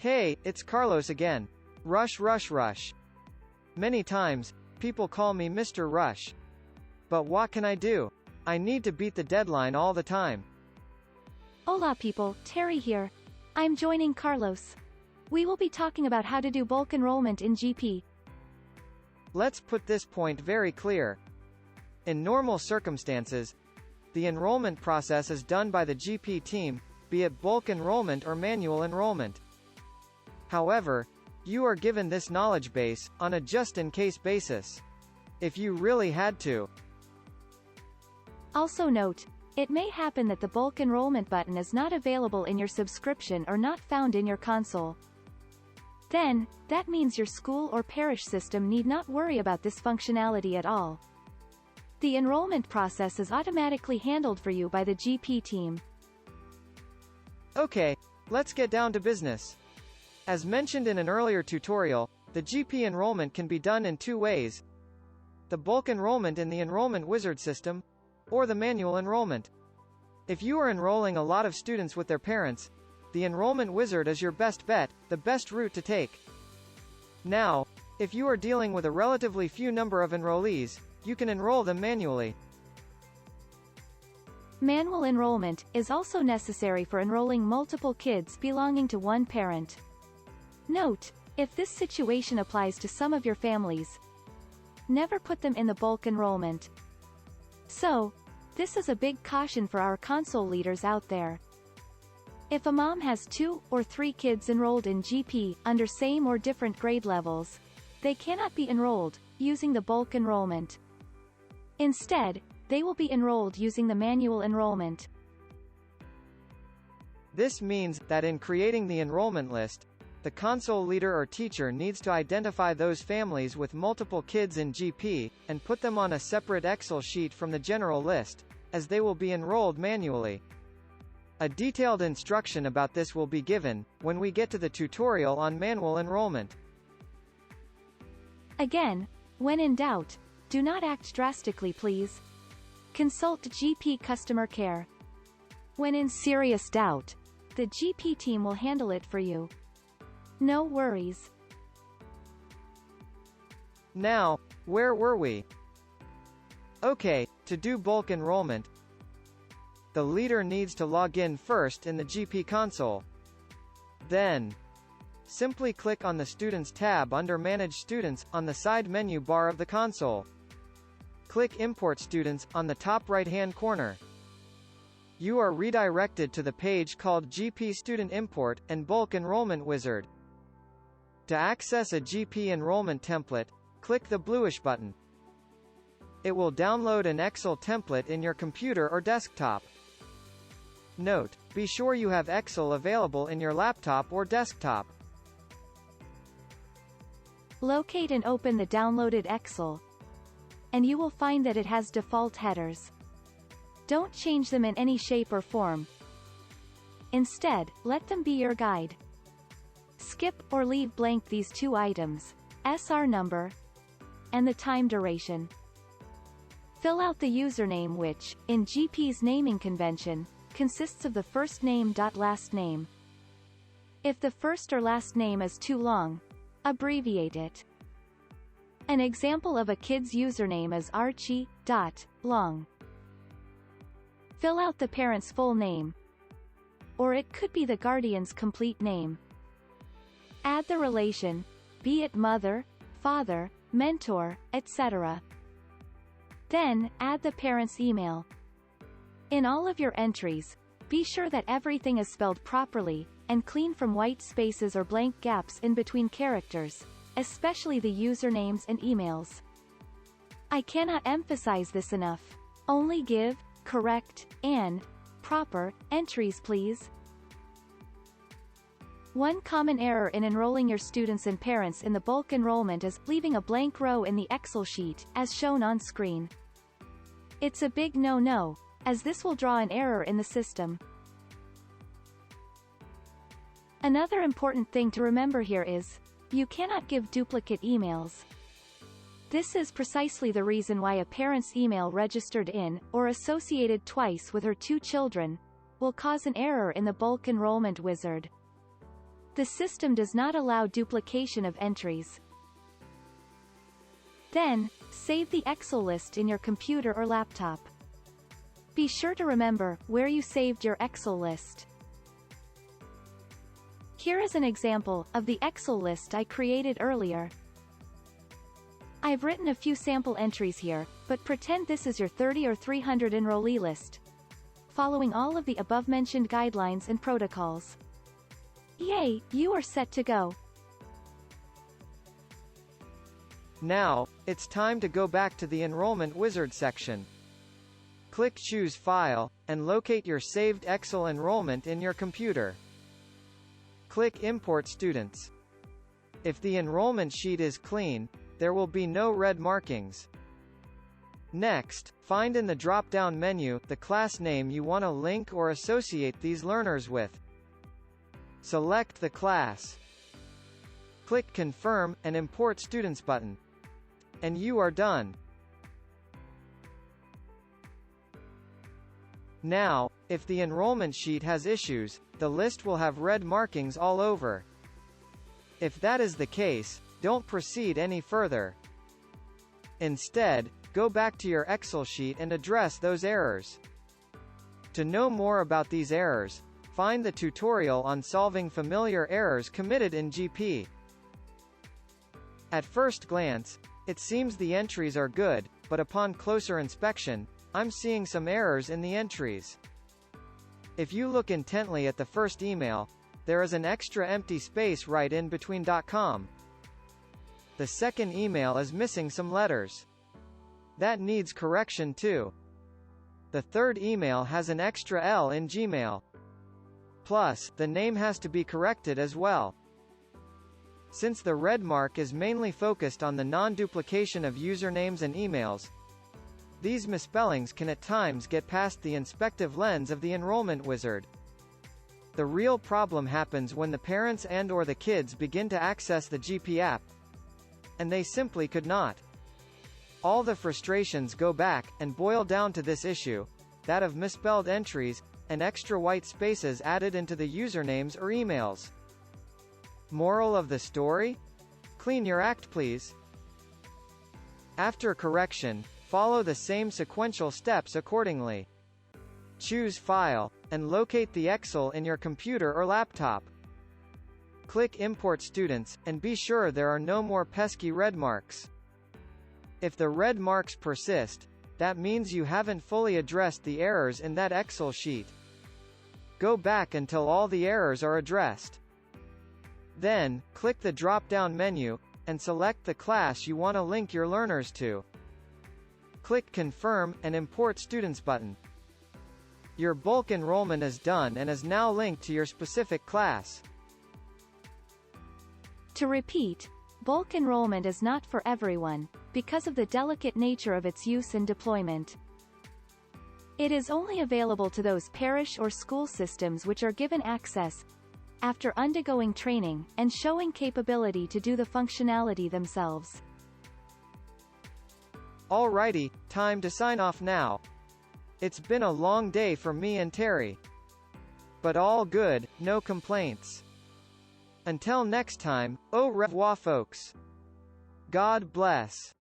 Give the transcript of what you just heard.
Hey, it's Carlos again. Rush rush rush. Many times, people call me Mr. Rush. But what can I do? I need to beat the deadline all the time. Hola people, Terry here. I'm joining Carlos. We will be talking about how to do bulk enrollment in GP. Let's put this point very clear. In normal circumstances, the enrollment process is done by the GP team, be it bulk enrollment or manual enrollment. However, you are given this knowledge base, on a just-in-case basis. If you really had to. Also note, it may happen that the bulk enrollment button is not available in your subscription or not found in your console. Then, that means your school or parish system need not worry about this functionality at all. The enrollment process is automatically handled for you by the GP team. Okay, let's get down to business. As mentioned in an earlier tutorial, the GP enrollment can be done in two ways. The bulk enrollment in the enrollment wizard system, or the manual enrollment. If you are enrolling a lot of students with their parents, the enrollment wizard is your best bet, the best route to take. Now, if you are dealing with a relatively few number of enrollees, you can enroll them manually. Manual enrollment is also necessary for enrolling multiple kids belonging to one parent. Note, if this situation applies to some of your families, never put them in the bulk enrollment. So, this is a big caution for our console leaders out there. If a mom has 2 or 3 kids enrolled in GP, under same or different grade levels, they cannot be enrolled, using the bulk enrollment. Instead, they will be enrolled using the manual enrollment. This means that in creating the enrollment list, the console leader or teacher needs to identify those families with multiple kids in GP, and put them on a separate Excel sheet from the general list, as they will be enrolled manually. A detailed instruction about this will be given, when we get to the tutorial on manual enrollment. Again, when in doubt, do not act drastically please. Consult GP customer care. When in serious doubt, the GP team will handle it for you. No worries. Now, where were we? Okay, to do bulk enrollment, the leader needs to log in first in the GP console. Then, simply click on the Students tab under Manage Students, on the side menu bar of the console. Click Import Students, on the top right-hand corner. You are redirected to the page called GP Student Import, and Bulk Enrollment Wizard. To access a GP enrollment template, click the bluish button. It will download an Excel template in your computer or desktop. Note, be sure you have Excel available in your laptop or desktop. Locate and open the downloaded Excel, and you will find that it has default headers. Don't change them in any shape or form. Instead, let them be your guide. Skip or leave blank these two items, SR number and the time duration. Fill out the username which, in GP's naming convention, consists of the first name dot last name. If the first or last name is too long, abbreviate it. An example of a kid's username is Archie.long. Fill out the parent's full name, or it could be the guardian's complete name. Add the relation, be it mother, father, mentor, etc. Then, add the parent's email. In all of your entries, be sure that everything is spelled properly, and clean from white spaces or blank gaps in between characters, especially the usernames and emails. I cannot emphasize this enough. Only give correct and proper entries please. One common error in enrolling your students and parents in the bulk enrollment is leaving a blank row in the Excel sheet, as shown on screen. It's a big no-no, as this will draw an error in the system. Another important thing to remember here is, you cannot give duplicate emails. This is precisely the reason why a parent's email registered in, or associated twice with her 2 children, will cause an error in the bulk enrollment wizard. The system does not allow duplication of entries. Then, save the Excel list in your computer or laptop. Be sure to remember where you saved your Excel list. Here is an example of the Excel list I created earlier. I've written a few sample entries here, but pretend this is your 30 or 300 enrollee list, following all of the above-mentioned guidelines and protocols. Yay, you are set to go. Now, it's time to go back to the Enrollment Wizard section. Click Choose File, and locate your saved Excel enrollment in your computer. Click Import Students. If the enrollment sheet is clean, there will be no red markings. Next, find in the drop-down menu the class name you want to link or associate these learners with. Select the class. Click Confirm and Import Students button. And you are done. Now, if the enrollment sheet has issues, the list will have red markings all over. If that is the case, don't proceed any further. Instead, go back to your Excel sheet and address those errors. To know more about these errors, find the tutorial on solving familiar errors committed in GP. At first glance, it seems the entries are good, but upon closer inspection, I'm seeing some errors in the entries. If you look intently at the first email, there is an extra empty space right in between .com. The second email is missing some letters. That needs correction too. The third email has an extra L in Gmail. Plus, the name has to be corrected as well. Since the red mark is mainly focused on the non-duplication of usernames and emails, these misspellings can at times get past the inspective lens of the enrollment wizard. The real problem happens when the parents and/or the kids begin to access the GP app, and they simply could not. All the frustrations go back and boil down to this issue, that of misspelled entries, and extra white spaces added into the usernames or emails. Moral of the story? Clean your act, please. After correction, follow the same sequential steps accordingly. Choose File, and locate the Excel in your computer or laptop. Click Import Students, and be sure there are no more pesky red marks. If the red marks persist, that means you haven't fully addressed the errors in that Excel sheet. Go back until all the errors are addressed. Then, click the drop-down menu, and select the class you want to link your learners to. Click Confirm and Import Students button. Your bulk enrollment is done and is now linked to your specific class. To repeat, bulk enrollment is not for everyone, because of the delicate nature of its use and deployment. It is only available to those parish or school systems which are given access, after undergoing training, and showing capability to do the functionality themselves. Alrighty, time to sign off now. It's been a long day for me and Terry. But all good, no complaints. Until next time, au revoir folks. God bless.